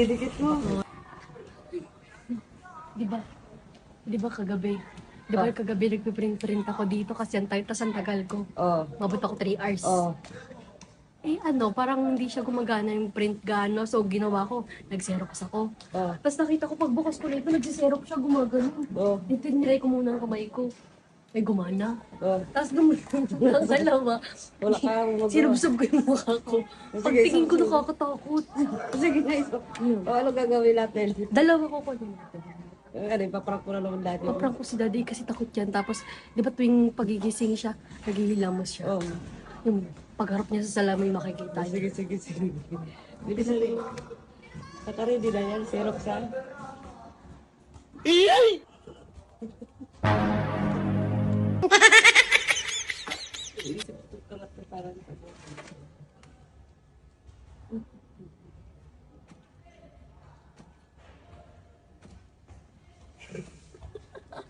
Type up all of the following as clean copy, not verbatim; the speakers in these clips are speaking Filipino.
ididikit mo. Di ba kagabi? Di ba kagabi nagpiprint ako dito kasi ang tagal ko. Oh. Mabot ako 3 hours. Oh. Eh parang hindi siya gumagana yung print gano. So ginawa ko, nag-xerox ako. Oh. Tapos nakita ko pagbukas ko nito, nag-xerox siya gumagano. Oh. Tinry ko muna ang kamay ko. Ay, gumana. Oh. Tapos gumana ang dalawa. Wala kang magawa. Sinubsob ko yung mukha ko. Pagtingin ko nakakatakot. Sige na, isa. O, ano gagawin natin? Dalawa ko ko. Ano, ipaprank ko na naman dati. Paprank ko si daddy kasi takot yan. Tapos, di ba tuwing pagigising siya, naghihilamos siya. Oh. Yung pagharap niya sa salamin makikita niya. Sige. Bilis na rin. Naka-ready na yan, Xerox ha?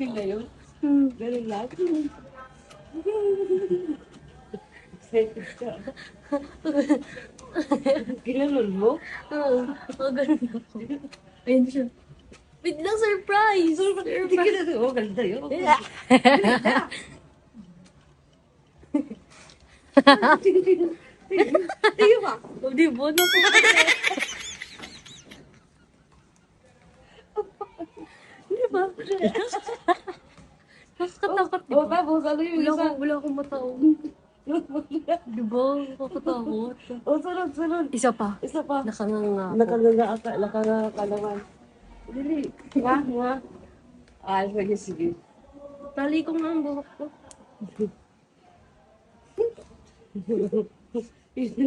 Yun na yun? Ganun lang? Excited ka. Ginanon mo? Oo, ganun ako. Ayun siya. Wait lang, surprise! Hindi ka na. Oh, ganda yun. Tayo ka. O, di ba? Di ba? Nakakatakot, di Oh, ba? tapos ano yung isa? Wala akong mataong. Di ba? Nakakatakot. Oh, sunod. Isa pa. Isa pa. Nakanganga ako. Nakanganga ka naman. Dili. Nga. Ah, sige. Tali ko nga ang buhok ko.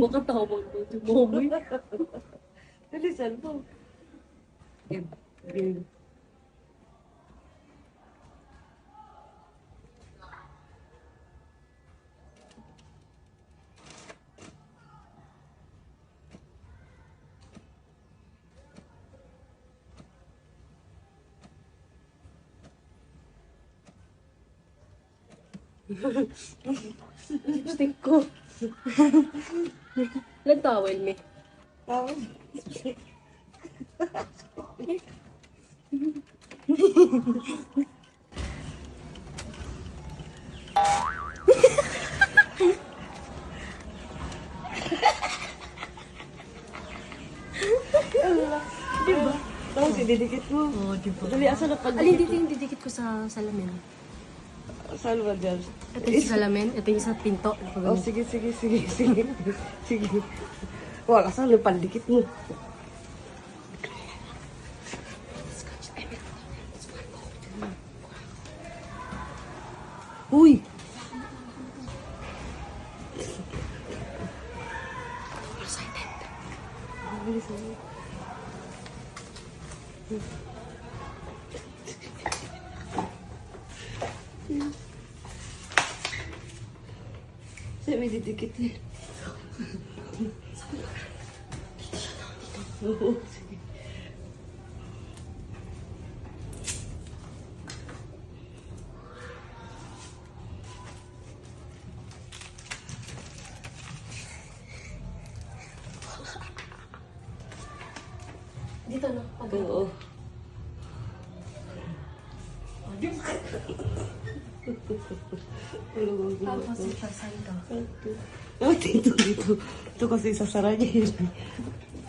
Baka tawag ko. Bumoy. Dali, saan po? Game. Lipstick ko. Ilang towel, me? Tawag. Diba? Tapos ididikit mo. Oo, di ba? Dali, asa na pag... Alin dito yung didikit ko sa salamin? Saan ba dyan? Ito yung sa salamin, ito yung sa pinto. Oh, sige. Wala, saan yung pandikit mo? Uy! Sa'yo may didikit niya. Oo, sige. Dito na. Oo. Tapos ito sa ito. Oh, dito. Ito kasi isasara niya yun.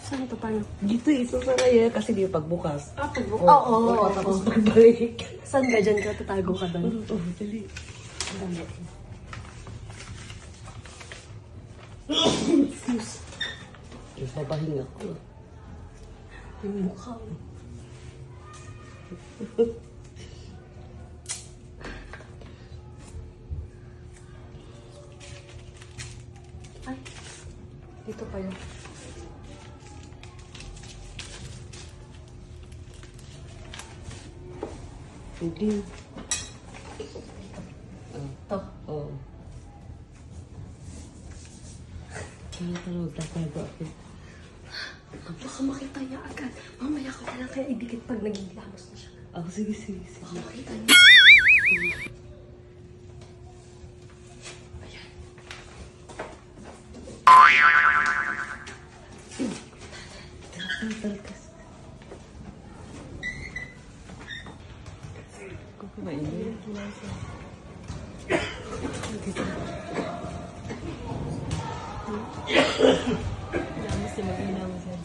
Saan ito paano? Dito isasara niya kasi di pagbukas. Pagbukas? Oo. Tapos pagbalik. Saan ka dyan ka? Tatago ka doon? Oo, dali. Ang dami. Ipapahinga ko. Yung mukha mo. Ay, dito pa yun. Hindi. Ito. Oo. Ano, tatago ako. Baka makita niya agad. Mamaya ko na lang kaya idikit pag nagigilamos na siya. Oh, sige. Baka makita niya. Talkas. Mainit. Dami si mag-ina mo siya.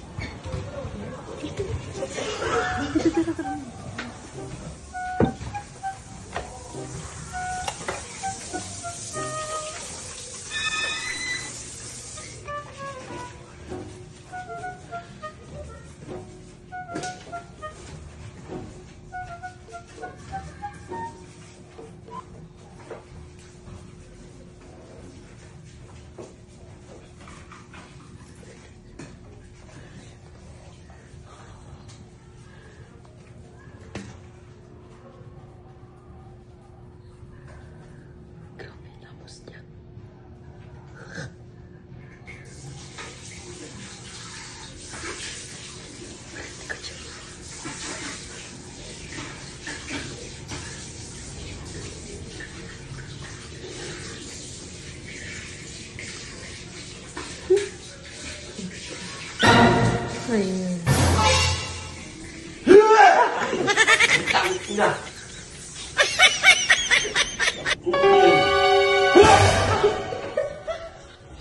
Ayun.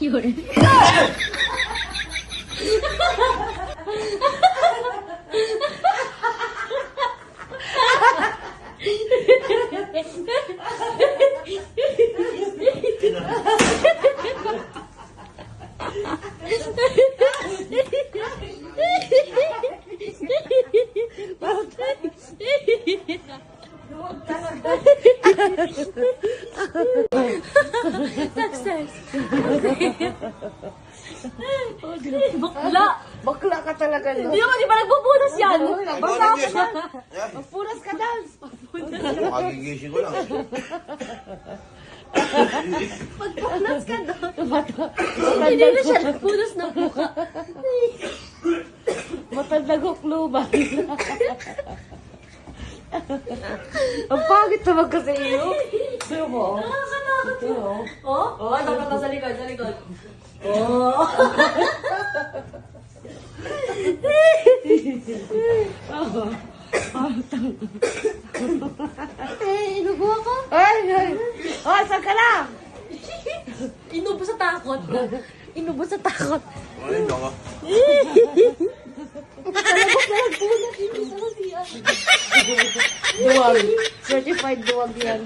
Yun. Success. Bakla. Bakla ka talaga, no? Hindi naman, di ba nagpupunas yan? Basta ako na. Magpunas ka, Dals. Magigising ko lang. Magpunas ka doon. Hindi na siya nagpunas ng buka. Matandagok luba. Ang pangit naman kasi iyo. Sino mo? Nakakatakot Ito, oh. Oh? Oh, nakakata sa likod, sa likod. Oh. Inubo ako. Ay, ay. Ay, saan ka lang? Inubo sa takot. Inubo sa takot. Ayun ako. Talabok na nagpunas. Inubo sa siya. Duwag. Certified duwag yan.